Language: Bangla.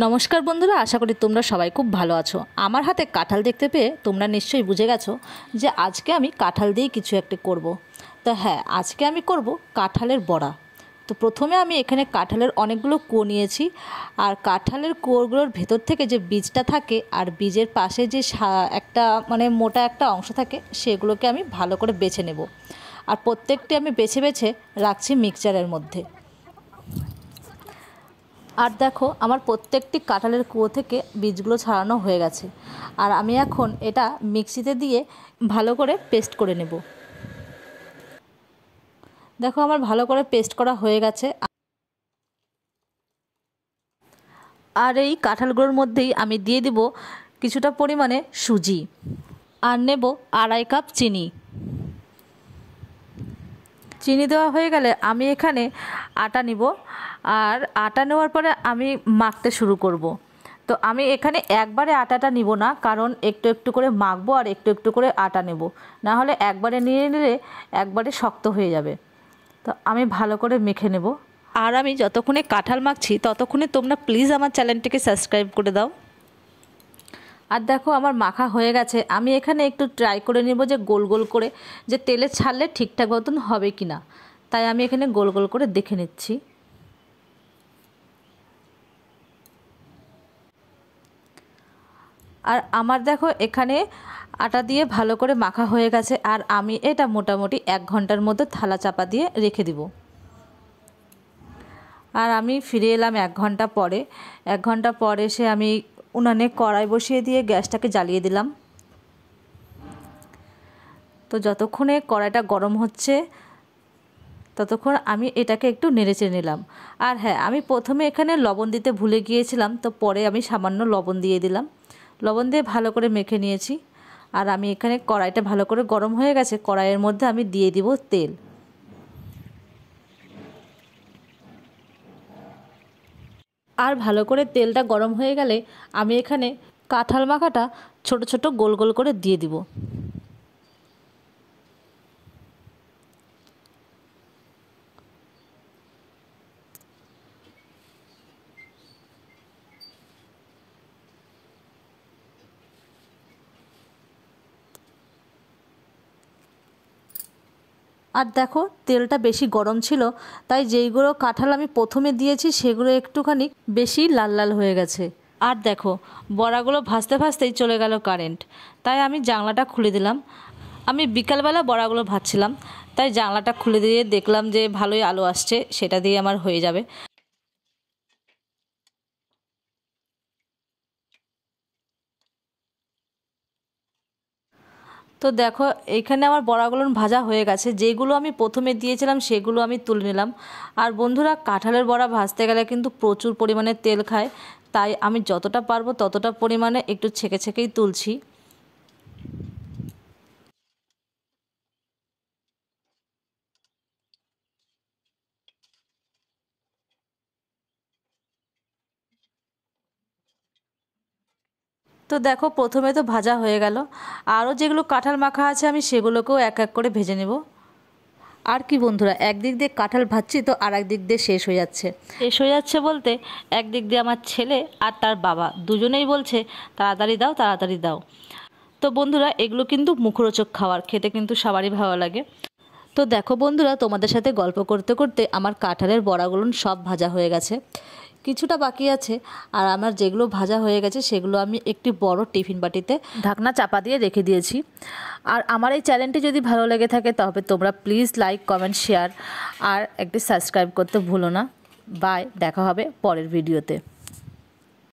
নমস্কার বন্ধুরা, আশা করি তোমরা সবাই খুব ভালো আছো। আমার হাতে কাঁঠাল দেখতে পেয়ে তোমরা নিশ্চয়ই বুঝে গেছো যে আজকে আমি কাঁঠাল দিয়েই কিছু একটা করব। তো হ্যাঁ, আজকে আমি করব কাঁঠালের বড়া। তো প্রথমে আমি এখানে কাঁঠালের অনেকগুলো কুয়ো নিয়েছি, আর কাঁঠালের কুয়োগুলোর ভেতর থেকে যে বীজটা থাকে আর বীজের পাশে যে একটা মোটা একটা অংশ থাকে, সেগুলোকে আমি ভালো করে বেছে নেব। আর প্রত্যেকটি আমি বেছে বেছে রাখছি মিক্সচারের মধ্যে। আর দেখো, আমার প্রত্যেকটি কাঁঠালের কুয়ো থেকে বীজগুলো ছাড়ানো হয়ে গেছে। আর আমি এখন এটা মিক্সিতে দিয়ে ভালো করে পেস্ট করে নেব। দেখো, আমার ভালো করে পেস্ট করা হয়ে গেছে। আর এই কাঁঠালগুলোর মধ্যেই আমি দিয়ে দেব কিছুটা পরিমাণে সুজি, আর নেব 2.5 কাপ চিনি। চিনি দেওয়া হয়ে গেলে আমি এখানে আটা নিব, আর আটা নেওয়ার পরে আমি মাখতে শুরু করব। তো আমি এখানে একবারে আটাটা নিব না, কারণ একটু একটু করে মাখবো আর একটু একটু করে আটা নেব, না হলে একবারে নিয়ে নিলে একবারে শক্ত হয়ে যাবে। তো আমি ভালো করে মেখে নেব। আর আমি যতক্ষণে কাঁঠাল মাখছি ততক্ষণে তোমরা প্লিজ আমার চ্যানেলটিকে সাবস্ক্রাইব করে দাও। আর দেখো, আমার মাখা হয়ে গেছে। আমি এখানে একটু ট্রাই করে নেব যে গোল গোল করে যে তেলে ছাড়লে ঠিকঠাক মতন হবে কি না, তাই আমি এখানে গোল গোল করে দেখে নিচ্ছি। আর আমার দেখো এখানে আটা দিয়ে ভালো করে মাখা হয়ে গেছে, আর আমি এটা মোটামুটি 1 ঘন্টার মধ্যে থালা চাপা দিয়ে রেখে দিব। আর আমি ফিরে এলাম 1 ঘন্টা পরে। 1 ঘন্টা পরে এসে আমি উনানে কড়াই বসিয়ে দিয়ে গ্যাসটাকে জ্বালিয়ে দিলাম। তো যতক্ষণে কড়াইটা গরম হচ্ছে ততক্ষণ আমি এটাকে একটু নেড়েচেড়ে নিলাম। আর হ্যাঁ, আমি প্রথমে এখানে লবণ দিতে ভুলে গিয়েছিলাম, তো পরে আমি সামান্য লবণ দিয়ে দিলাম। লবণ দিয়ে ভালো করে মেখে নিয়েছি। আর আমি এখানে কড়াইটা ভালো করে গরম হয়ে গেছে, কড়াইয়ের মধ্যে আমি দিয়ে দিব তেল। আর ভালো করে তেলটা গরম হয়ে গেলে আমি এখানে কাঁঠাল মাখাটা ছোট ছোট গোল গোল করে দিয়ে দিব। আর দেখো, তেলটা বেশি গরম ছিল, তাই যেইগুলো কাঁঠাল আমি প্রথমে দিয়েছি সেগুলো একটুখানি বেশি লাল লাল হয়ে গেছে। আর দেখো, বড়াগুলো ভাজতে ভাজতেই চলে গেল কারেন্ট, তাই আমি জানলাটা খুলে দিলাম। আমি বিকালবেলা বড়াগুলো ভাজছিলাম, তাই জানলাটা খুলে দিয়ে দেখলাম যে ভালোই আলো আসছে, সেটা দিয়ে আমার হয়ে যাবে। তো দেখো, এইখানে আমার বড়াগুলো ভাজা হয়ে গেছে। যেগুলো আমি প্রথমে দিয়েছিলাম সেগুলো আমি তুলে নিলাম। আর বন্ধুরা, কাঁঠালের বড়া ভাজতে গেলে কিন্তু প্রচুর পরিমাণে তেল খায়, তাই আমি যতটা পারবো ততটা পরিমাণে একটু ছেঁকে ছেঁকেই তুলছি। তো দেখো, প্রথমে তো ভাজা হয়ে গেল। আরও যেগুলো কাঁঠাল মাখা আছে আমি সেগুলোকেও এক এক করে ভেজে নেব। আর কি বন্ধুরা, একদিক দিয়ে কাঁঠাল ভাজছি তো আর একদিক দিয়ে শেষ হয়ে যাচ্ছে। শেষ হয়ে যাচ্ছে বলতে, একদিক দিয়ে আমার ছেলে আর তার বাবা দুজনেই বলছে তাড়াতাড়ি দাও তাড়াতাড়ি দাও। তো বন্ধুরা, এগুলো কিন্তু মুখরোচক খাবার, খেতে কিন্তু সবারই ভালো লাগে। তো দেখো বন্ধুরা, তোমাদের সাথে গল্প করতে করতে আমার কাঁঠালের বড়াগুলো সব ভাজা হয়ে গেছে, কিছুটা বাকি আছে। আর আমার যেগুলো ভাজা হয়ে গেছে সেগুলো আমি একটি বড় টিফিন বাটিতে ঢাকনা চাপা দিয়ে রেখে দিয়েছি। আর আমার এই চ্যানেলটি যদি ভালো লেগে থাকে তবে তোমরা প্লিজ লাইক, কমেন্ট, শেয়ার আর একটি সাবস্ক্রাইব করতে ভুলো না। বাই, দেখা হবে পরের ভিডিওতে।